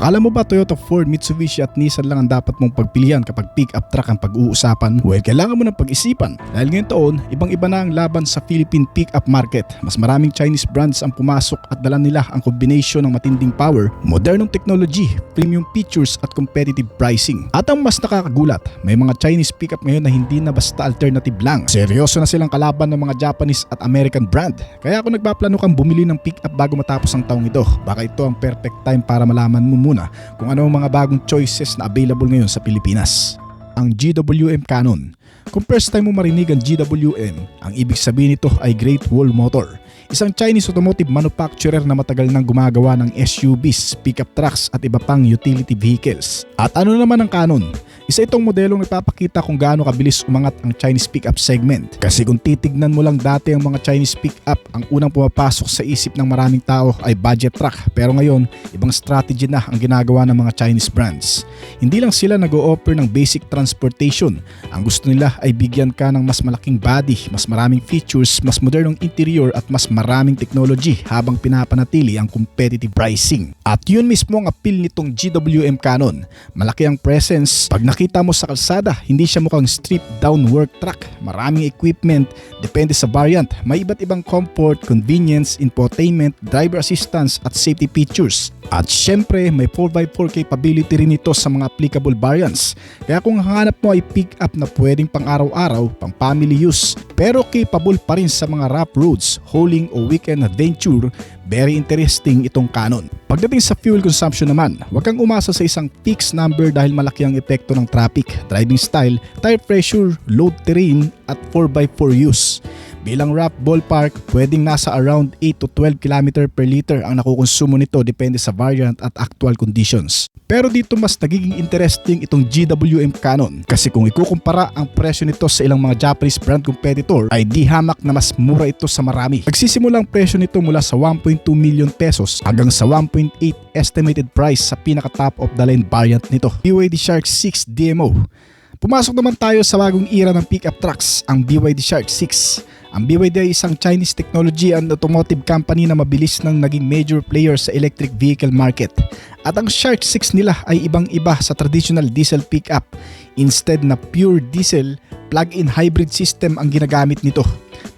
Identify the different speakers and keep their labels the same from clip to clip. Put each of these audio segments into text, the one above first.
Speaker 1: Akala mo ba Toyota, Ford, Mitsubishi at Nissan lang ang dapat mong pagpilian kapag pick-up truck ang pag-uusapan? Well, kailangan mo ng pag-isipan dahil ngayong taon, ibang-iba na ang laban sa Philippine pick-up market. Mas maraming Chinese brands ang pumasok at dala nila ang kombinasyon ng matinding power, modernong technology, premium features at competitive pricing. At ang mas nakakagulat, may mga Chinese pick-up ngayon na hindi na basta alternative lang. Seryoso na silang kalaban ng mga Japanese at American brand. Kaya kung nagpaplano kang bumili ng pick-up bago matapos ang taong ito, baka ito ang perfect time para malaman mo muna kung ano ang mga bagong choices na available ngayon sa Pilipinas. Ang GWM Cannon. Kung first time mo marinig ang GWM, ang ibig sabihin nito ay Great Wall Motor. Isang Chinese automotive manufacturer na matagal nang gumagawa ng SUVs, pickup trucks at iba pang utility vehicles. At ano naman ang Cannon? Isa itong modelong ipapakita kung gaano kabilis umangat ang Chinese pickup segment. Kasi kung titignan mo lang dati ang mga Chinese pickup, ang unang pumapasok sa isip ng maraming tao ay budget truck. Pero ngayon, ibang strategy na ang ginagawa ng mga Chinese brands. Hindi lang sila nag-o-offer ng basic transportation. Ang gusto nila ay bigyan ka ng mas malaking body, mas maraming features, mas modernong interior at mas maraming technology habang pinapanatili ang competitive pricing. At yun mismo ang appeal nitong GWM Cannon. Malaki ang presence. Pag nakita mo sa kalsada, hindi siya mukhang stripped down work truck. Maraming equipment, depende sa variant. May iba't ibang comfort, convenience, infotainment, driver assistance at safety features. At syempre, may 4x4 capability rin ito sa mga applicable variants. Kaya kung hanap mo ay pick-up na pwedeng pang araw-araw, pang family use, pero capable pa rin sa mga rough roads, hauling o weekend adventure, very interesting itong Cannon. Pagdating sa fuel consumption naman, huwag kang umasa sa isang fixed number dahil malaki ang epekto ng traffic, driving style, tire pressure, load terrain at 4x4 use. Bilang rough ballpark, pwedeng nasa around 8 to 12 km per liter ang nakukonsumo nito depende sa variant at actual conditions. Pero dito mas nagiging interesting itong GWM Cannon kasi kung ikukumpara ang presyo nito sa ilang mga Japanese brand competitor ay di hamak na mas mura ito sa marami. Nagsisimula ang presyo nito mula sa 1.2 million pesos hanggang sa 1.8 estimated price sa pinaka top of the line variant nito, BYD Shark 6 DMO. Pumasok naman tayo sa bagong era ng pickup trucks, ang BYD Shark 6. Ang BYD ay isang Chinese technology and automotive company na mabilis nang naging major player sa electric vehicle market. At ang Shark 6 nila ay ibang-iba sa traditional diesel pickup. Instead na pure diesel, plug-in hybrid system ang ginagamit nito.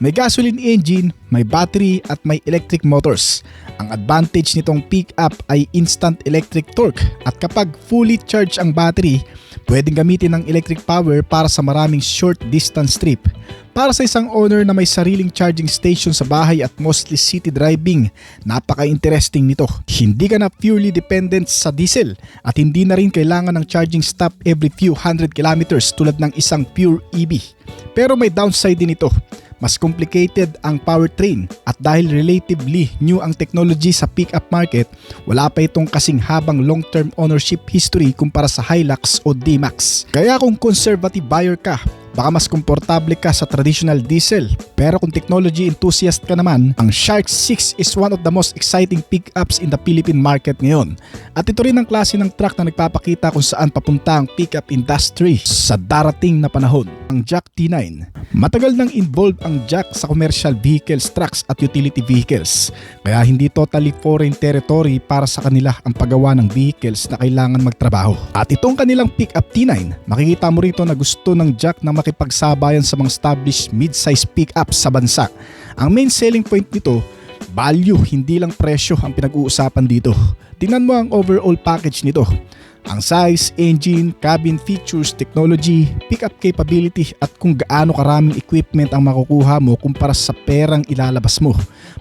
Speaker 1: May gasoline engine, may battery at may electric motors. Ang advantage nitong pickup ay instant electric torque at kapag fully charged ang battery, pwedeng gamitin ng electric power para sa maraming short distance trip. Para sa isang owner na may sariling charging station sa bahay at mostly city driving, napaka-interesting nito. Hindi ka na purely dependent sa diesel at hindi na rin kailangan ng charging stop every few hundred kilometers tulad ng isang pure EV. Pero may downside din ito. Mas complicated ang powertrain at dahil relatively new ang technology sa pickup market, wala pa itong kasing habang long-term ownership history kumpara sa Hilux o D-Max. Kaya kung conservative buyer ka, baka mas komportable ka sa traditional diesel. Pero kung technology enthusiast ka naman, ang Shark 6 is one of the most exciting pickups in the Philippine market ngayon. At ito rin ang klase ng truck na nagpapakita kung saan papunta ang pickup industry sa darating na panahon. Ang Jack T9. Matagal nang involved ang Jack sa commercial vehicles, trucks at utility vehicles. Kaya hindi totally foreign territory para sa kanila ang paggawa ng vehicles na kailangan magtrabaho. At itong kanilang pickup T9, makikita mo rito na gusto ng Jack na makipagsabayan sa mga established mid-size pickup sa bansa. Ang main selling point nito, value, hindi lang presyo ang pinag-uusapan dito. Tingnan mo ang overall package nito. Ang size, engine, cabin features, technology, pickup capability at kung gaano karaming equipment ang makukuha mo kumpara sa perang ilalabas mo.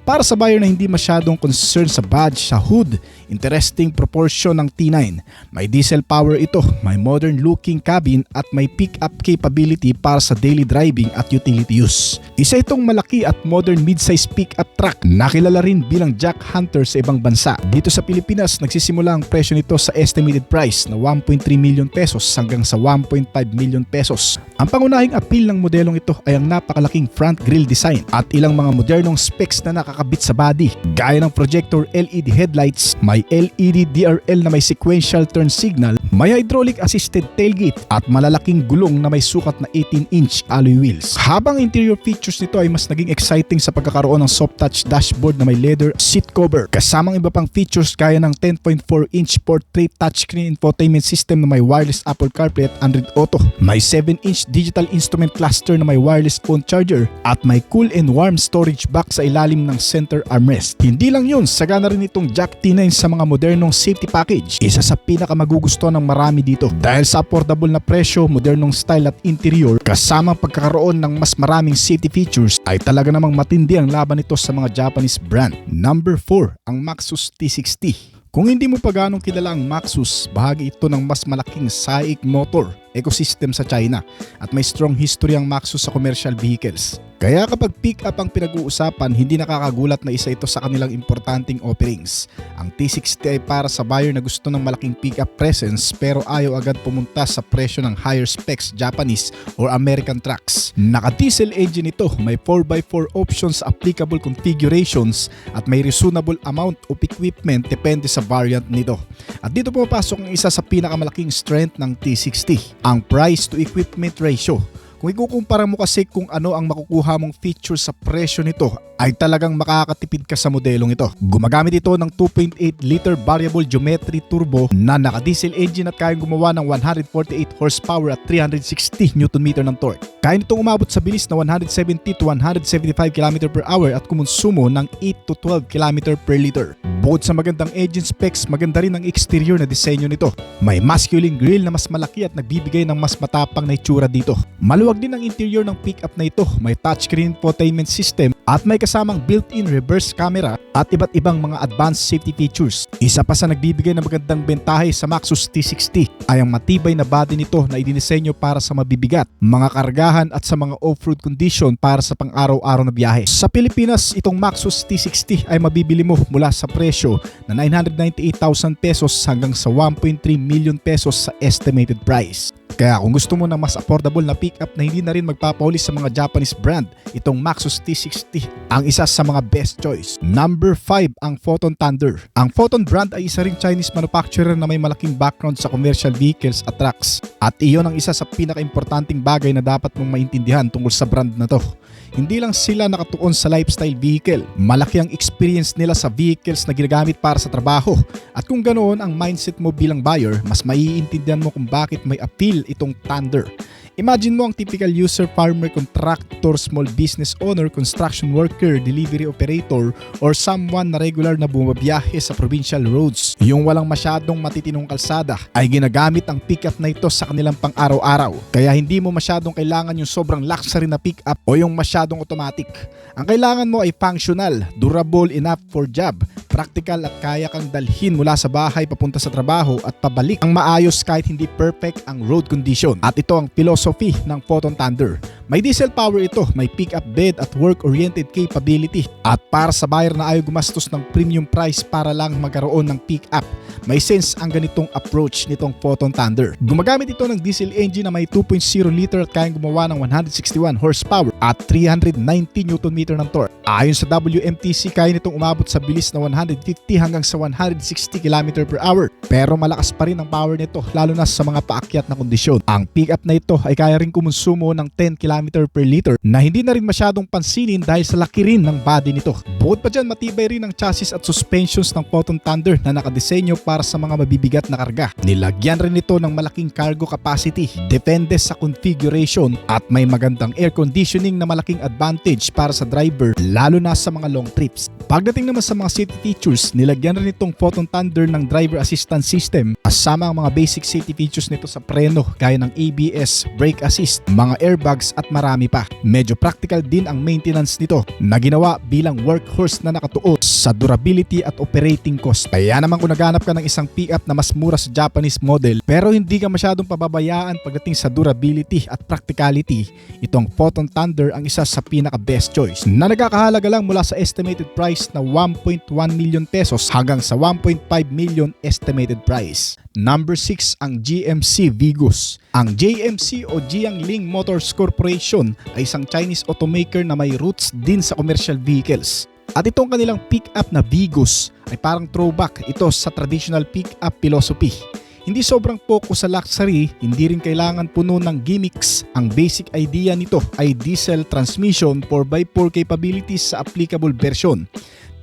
Speaker 1: Para sa buyer na hindi masyadong concerned sa badge, sa hood, interesting proportion ng T9. May diesel power ito, may modern looking cabin at may pickup capability para sa daily driving at utility use. Isa itong malaki at modern mid-size pickup truck na kilala rin bilang Jack Hunter sa ibang bansa. Dito sa Pilipinas, nagsisimula ang presyo nito sa estimated price na 1.3 million pesos hanggang sa 1.5 million pesos. Ang pangunahing appeal ng modelong ito ay ang napakalaking front grille design at ilang mga modernong specs na nakakabit sa body, gaya ng projector LED headlights, may LED DRL na may sequential turn signal, may hydraulic assisted tailgate at malalaking gulong na may sukat na 18-inch alloy wheels. Habang interior features nito ay mas naging exciting sa pagkakaroon ng soft touch dashboard na may leather seat cover, kasamang iba pang features gaya ng 10.4-inch portrait touchscreen infotainment system na may wireless Apple CarPlay at Android Auto, may 7-inch digital instrument cluster na may wireless phone charger at may cool and warm storage box sa ilalim ng center armrest. Hindi lang yun, sagana rin itong Jack T9 sa mga modernong safety package, isa sa pinakamagugusto ng marami dito dahil sa affordable na presyo, modernong style at interior kasama pagkakaroon ng mas maraming safety features ay talaga namang matindi ang laban nito sa mga Japanese brand. Number 4, ang Maxus T60. Kung hindi mo pa ganong kilala ang Maxus, bahagi ito ng mas malaking SAIC motor ecosystem sa China at may strong history ang Maxus sa commercial vehicles. Kaya kapag pick-up ang pinag-uusapan, hindi nakakagulat na isa ito sa kanilang importanteng offerings. Ang T60 ay para sa buyer na gusto ng malaking pick-up presence pero ayaw agad pumunta sa presyo ng higher specs Japanese or American trucks. Naka-diesel engine ito, may 4x4 options sa applicable configurations at may reasonable amount of equipment depende sa variant nito. At dito pumapasok ang isa sa pinakamalaking strength ng T60, ang price to equipment ratio. Kung ikukumpara mo kasi kung ano ang makukuha mong feature sa presyo nito, ay talagang makakatipid ka sa modelong ito. Gumagamit ito ng 2.8 liter variable geometry turbo na naka-diesel engine at kayang gumawa ng 148 horsepower at 360 Nm ng torque. Kaya nitong umabot sa bilis na 170 to 175 km per hour at kumonsumo ng 8 to 12 km per liter. Bukod sa magandang engine specs, maganda rin ang exterior na disenyo nito. May masculine grille na mas malaki at nagbibigay ng mas matapang na itsura dito. Maluwag din ang interior ng pickup na ito. May touchscreen infotainment system at may kasamang built-in reverse camera at iba't ibang mga advanced safety features. Isa pa sa nagbibigay ng magandang bentahe sa Maxus T60 ay ang matibay na body nito na idinisenyo para sa mabibigat, mga kargahan at sa mga off-road condition para sa pang-araw-araw na biyahe. Sa Pilipinas, itong Maxus T60 ay mabibili mo mula sa presyo na 998,000 pesos hanggang sa 1.3 million pesos sa estimated price. Kaya kung gusto mo ng mas affordable na pickup na hindi na rin magpapahuli sa mga Japanese brand, itong Maxus T60 ang isa sa mga best choice. Number 5, ang Photon Thunder. Ang Photon brand ay isa ring Chinese manufacturer na may malaking background sa commercial vehicles at trucks. At iyon ang isa sa pinaka-importanting bagay na dapat mong maintindihan tungkol sa brand na to. Hindi lang sila nakatuon sa lifestyle vehicle, malaki ang experience nila sa vehicles na ginagamit para sa trabaho. At kung ganoon ang mindset mo bilang buyer, mas maiintindihan mo kung bakit may appeal itong Thunder. Imagine mo ang typical user, farmer, contractor, small business owner, construction worker, delivery operator, or someone na regular na bumabiyahe sa provincial roads. Yung walang masyadong matitinong kalsada ay ginagamit ang pickup na ito sa kanilang pang-araw-araw. Kaya hindi mo masyadong kailangan yung sobrang luxury na pickup o yung masyadong automatic. Ang kailangan mo ay functional, durable enough for job, practical at kaya kang dalhin mula sa bahay papunta sa trabaho at pabalik ang maayos kahit hindi perfect ang road condition. At ito ang philosophy ng Photon Thunder. May diesel power ito, may pick-up bed at work-oriented capability. At para sa buyer na ayaw gumastos ng premium price para lang magkaroon ng pick-up, may sense ang ganitong approach nitong Photon Thunder. Gumagamit ito ng diesel engine na may 2.0 liter at kayang gumawa ng 161 horsepower at 390 Nm ng torque. Ayon sa WMTC, kaya nitong umabot sa bilis na 150 hanggang sa 160 km per hour. Pero malakas pa rin ang power nito lalo na sa mga paakyat na kondisyon. Ang pick-up na ito ay kaya rin kumonsumo ng 10 km per liter na hindi na rin masyadong pansinin dahil sa laki rin ng body nito. Bukod pa dyan, matibay rin ang chassis at suspensions ng Photon Thunder na nakadesenyo para sa mga mabibigat na karga. Nilagyan rin ito ng malaking cargo capacity, depende sa configuration at may magandang air conditioning na malaking advantage para sa driver lalo na sa mga long trips. Pagdating naman sa mga safety features, nilagyan rin itong Photon Thunder ng driver assistance system kasama ang mga basic safety features nito sa preno gaya ng ABS, brake assist, mga airbags at marami pa. Medyo practical din ang maintenance nito na ginawa bilang workhorse na nakatuon sa durability at operating cost. Kaya naman kung naghanap ka ng isang pickup na mas mura sa Japanese model pero hindi ka masyadong pababayaan pagdating sa durability at practicality, itong Photon Thunder ang isa sa pinaka best choice na nagkakahalaga lang mula sa estimated price na 1.1 million pesos hanggang sa 1.5 million estimated price. Number 6, ang GMC Vigus. Ang JMC o Jiangling Motors Corporation ay isang Chinese automaker na may roots din sa commercial vehicles. At itong kanilang pickup na Vigos ay parang throwback ito sa traditional pickup philosophy. Hindi sobrang focus sa luxury, hindi rin kailangan puno ng gimmicks. Ang basic idea nito ay diesel transmission 4x4 capabilities sa applicable version.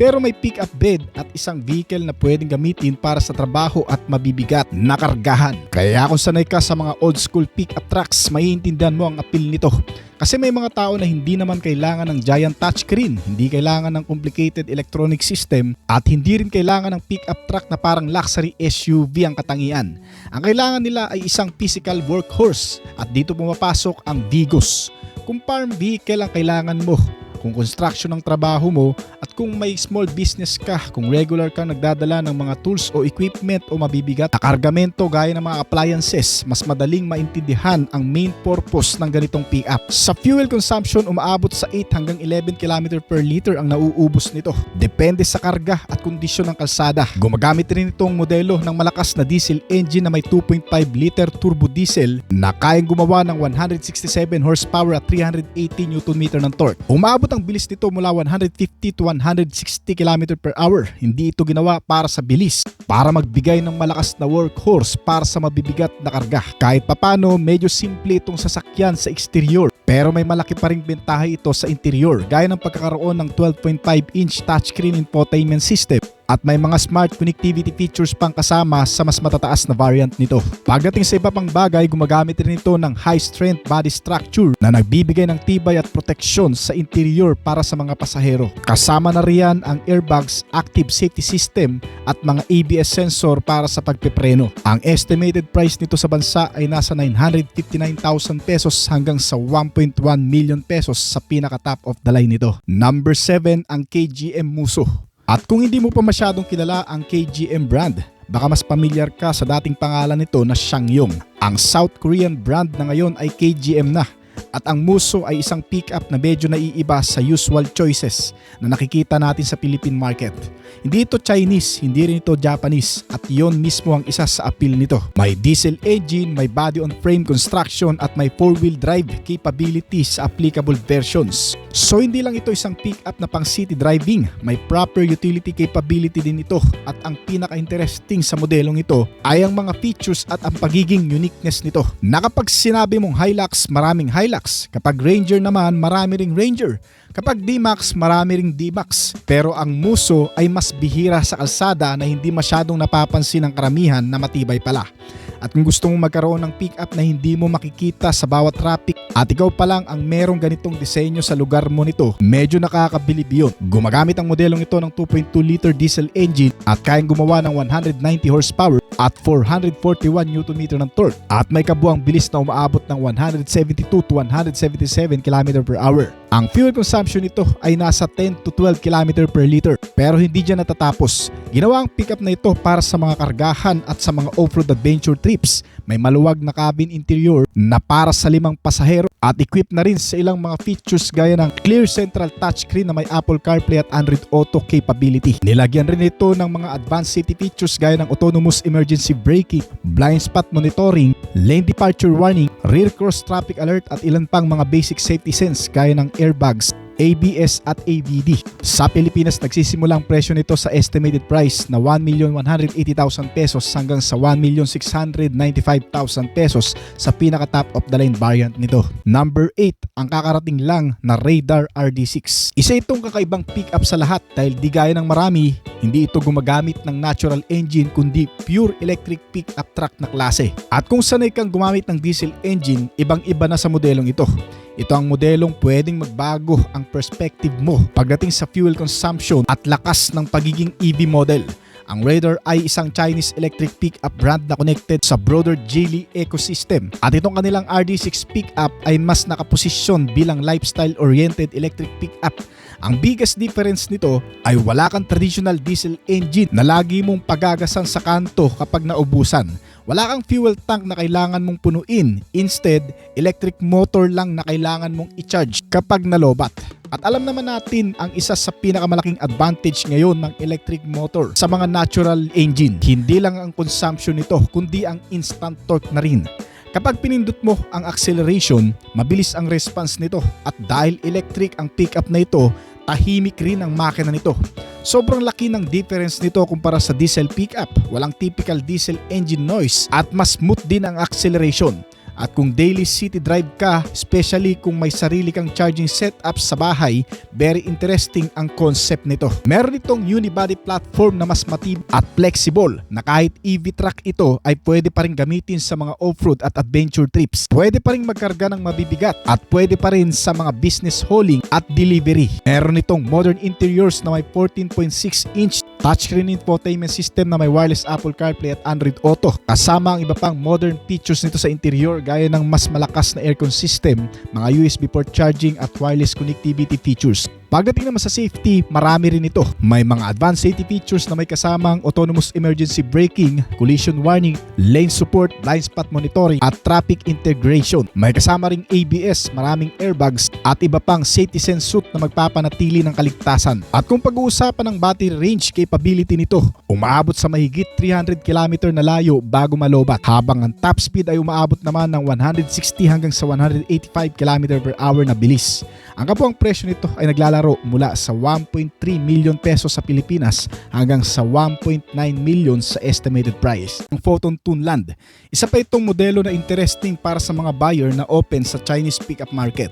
Speaker 1: Pero may pick-up bed at isang vehicle na pwedeng gamitin para sa trabaho at mabibigat na kargahan. Kaya kung sanay ka sa mga old school pick-up trucks, maiintindihan mo ang appeal nito. Kasi may mga tao na hindi naman kailangan ng giant touchscreen, hindi kailangan ng complicated electronic system, at hindi rin kailangan ng pick-up truck na parang luxury SUV ang katangian. Ang kailangan nila ay isang physical workhorse at dito pumapasok ang Vigos. Kung farm vehicle ang kailangan mo, kung construction ng trabaho mo, at kung may small business ka, kung regular kang nagdadala ng mga tools o equipment o mabibigat na kargamento gaya ng mga appliances, mas madaling maintindihan ang main purpose ng ganitong pick-up. Sa fuel consumption, umaabot sa 8 hanggang 11 km per liter ang nauubos nito. Depende sa karga at kondisyon ng kalsada. Gumagamit rin itong modelo ng malakas na diesel engine na may 2.5 liter turbo diesel na kayang gumawa ng 167 horsepower at 380 Nm ng torque. Umabot ang bilis nito mula 150 to 160 km per hour. Hindi ito ginawa para sa bilis, para magbigay ng malakas na workhorse para sa mabibigat na karga. Kahit papano, medyo simple itong sasakyan sa exterior, pero may malaki pa ring bentahe ito sa interior, gaya ng pagkakaroon ng 12.5-inch touchscreen infotainment system at may mga smart connectivity features pang kasama sa mas matataas na variant nito. Pagdating sa iba pang bagay, gumagamit rin ito ng high-strength body structure na nagbibigay ng tibay at proteksyon sa interior para sa mga pasahero. Kasama na riyan ang airbags, active safety system at mga ABS sensor para sa pagpepreno. Ang estimated price nito sa bansa ay nasa 959,000 pesos hanggang sa 1.1 million pesos sa pinaka-top of the line nito. Number 7, ang KGM Musso. At kung hindi mo pa masyadong kilala ang KGM brand, baka mas pamilyar ka sa dating pangalan nito na Ssangyong. Ang South Korean brand na ngayon ay KGM na. At ang Musso ay isang pick-up na medyo naiiba sa usual choices na nakikita natin sa Philippine market. Hindi ito Chinese, hindi rin ito Japanese, at yon mismo ang isa sa appeal nito. May diesel engine, may body-on-frame construction at may 4-wheel drive capabilities sa applicable versions. So hindi lang ito isang pick-up na pang city driving, may proper utility capability din ito, at ang pinaka-interesting sa modelong ito ay ang mga features at ang pagiging uniqueness nito. Na kapag sinabi mong Hilux, maraming Hilux. Kapag Ranger naman, marami ring Ranger. Kapag D-Max, marami ring D-Max. Pero ang Musso ay mas bihira sa kalsada na hindi masyadong napapansin ng karamihan na matibay pala. At kung gusto mong magkaroon ng pick-up na hindi mo makikita sa bawat traffic at ikaw pa lang ang merong ganitong disenyo sa lugar mo nito, medyo nakakabilib yun. Gumagamit ang modelong ito ng 2.2 liter diesel engine at kayang gumawa ng 190 horsepower at 441 Nm ng torque, at may kabuang bilis na umaabot ng 172 to 177 km per hour. Ang fuel consumption nito ay nasa 10 to 12 km per liter, pero hindi dyan natatapos. Ginawa ang pickup na ito para sa mga kargahan at sa mga off-road adventure trips. May maluwag na cabin interior na para sa 5 pasahero at equipped na rin sa ilang mga features gaya ng clear central touchscreen na may Apple CarPlay at Android Auto capability. Nilagyan rin ito ng mga advanced safety features gaya ng autonomous emergency braking, blind spot monitoring, lane departure warning, rear cross traffic alert at ilan pang mga basic safety sense gaya ng airbags, ABS at ABD. Sa Pilipinas, nagsisimula ang presyo nito sa estimated price na 1,180,000 pesos hanggang sa 1,695,000 pesos sa pinaka-top of the line variant nito. Number 8, ang kakarating lang na Raider RD6. Isa itong kakaibang pick-up sa lahat dahil di gaya ng marami, hindi ito gumagamit ng natural engine kundi pure electric pick-up truck na klase. At kung sanay kang gumamit ng diesel engine, ibang-iba na sa modelong ito. Ito ang modelong pwedeng magbago ang perspective mo pagdating sa fuel consumption at lakas ng pagiging EV model. Ang Raider ay isang Chinese electric pickup brand na connected sa broader Geely ecosystem. At itong kanilang RD6 pickup ay mas nakaposisyon bilang lifestyle-oriented electric pickup. Ang biggest difference nito ay wala kang traditional diesel engine na lagi mong pagagasan sa kanto kapag naubusan. Wala kang fuel tank na kailangan mong punuin. Instead, electric motor lang na kailangan mong i-charge kapag nalobat. At alam naman natin ang isa sa pinakamalaking advantage ngayon ng electric motor sa mga natural engine. Hindi lang ang consumption nito, kundi ang instant torque na rin. Kapag pinindot mo ang acceleration, mabilis ang response nito, at dahil electric ang pickup na ito, tahimik rin ang makina nito. Sobrang laki ng difference nito kumpara sa diesel pickup. Walang typical diesel engine noise at mas smooth din ang acceleration. At kung daily city drive ka, especially kung may sarili kang charging setup sa bahay, very interesting ang concept nito. Meron itong unibody platform na mas matibay at flexible na kahit EV truck ito ay pwede pa rin gamitin sa mga off-road at adventure trips. Pwede pa rin magkarga ng mabibigat at pwede pa rin sa mga business hauling at delivery. Meron itong modern interiors na may 14.6-inch touchscreen infotainment system na may wireless Apple CarPlay at Android Auto. Kasama ang iba pang modern features nito sa interior gaya ng mas malakas na aircon system, mga USB port charging at wireless connectivity features. Pagdating naman sa safety, marami rin ito. May mga advanced safety features na may kasamang autonomous emergency braking, collision warning, lane support, blind spot monitoring at traffic integration. May kasama ring ABS, maraming airbags at iba pang safety sense suit na magpapanatili ng kaligtasan. At kung pag-uusapan ng battery range capability nito, umaabot sa mahigit 300 km na layo bago malobat, habang ang top speed ay umaabot naman ng 160 hanggang sa 185 km per hour na bilis. Ang kabuang presyo nito ay naglalaro mula sa 1.3 million pesos sa Pilipinas hanggang sa 1.9 million sa estimated price. Ang Photon Tunland, isa pa itong modelo na interesting para sa mga buyer na open sa Chinese pickup market.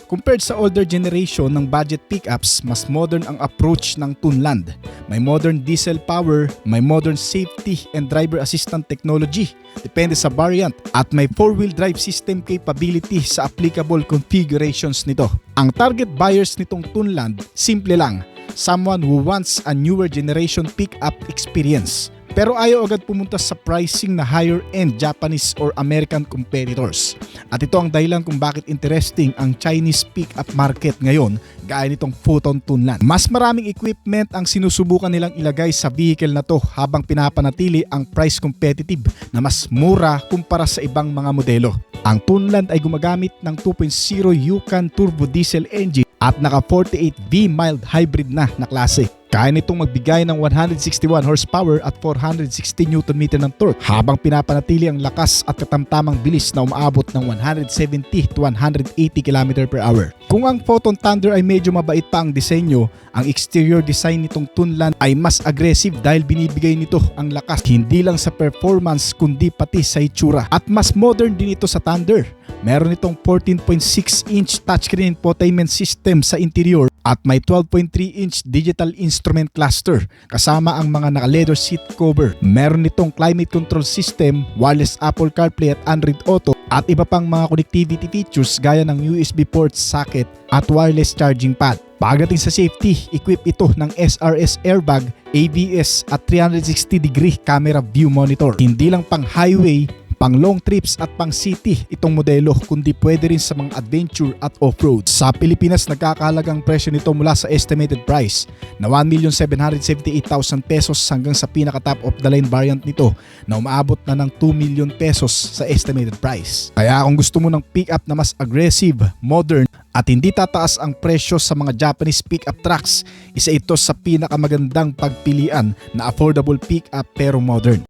Speaker 1: Compared sa older generation ng budget pickups, mas modern ang approach ng Tunland. May modern diesel power, may modern safety and driver assistant technology, depende sa variant, at may 4-wheel drive system capability sa applicable configurations nito. Ang target buyers nitong Tunland, simple lang, someone who wants a newer generation pickup experience, pero ayaw agad pumunta sa pricing na higher end Japanese or American competitors. At ito ang dahilan kung bakit interesting ang Chinese pickup market ngayon gaya nitong Photon Tunland. Mas maraming equipment ang sinusubukan nilang ilagay sa vehicle na to habang pinapanatili ang price competitive na mas mura kumpara sa ibang mga modelo. Ang Tunland ay gumagamit ng 2.0 Yukon turbo diesel engine at naka 48V mild hybrid na klase. Kaya nitong magbigay ng 161 horsepower at 460 Nm ng torque habang pinapanatili ang lakas at katamtamang bilis na umaabot ng 170 to 180 km per hour. Kung ang Photon Thunder ay medyo mabait pa ang disenyo, ang exterior design nitong Tunland ay mas aggressive dahil binibigay nito ang lakas hindi lang sa performance kundi pati sa itsura. At mas modern din ito sa Thunder. Meron itong 14.6-inch touchscreen infotainment system sa interior at may 12.3-inch digital instrument cluster kasama ang mga naka-leather seat cover. Meron itong climate control system, wireless Apple CarPlay at Android Auto at iba pang mga connectivity features gaya ng USB port socket at wireless charging pad. Pagdating sa safety, equip ito ng SRS airbag, ABS at 360-degree camera view monitor. Hindi lang pang highway, pang long trips at pang city itong modelo kundi pwede rin sa mga adventure at off-road. Sa Pilipinas, nagkakahalagang presyo nito mula sa estimated price na 1,778,000 pesos hanggang sa pinaka top of the line variant nito na umaabot na ng 2 million pesos sa estimated price. Kaya kung gusto mo ng pickup na mas aggressive, modern at hindi tataas ang presyo sa mga Japanese pickup trucks, isa ito sa pinakamagandang pagpilian na affordable pickup pero modern.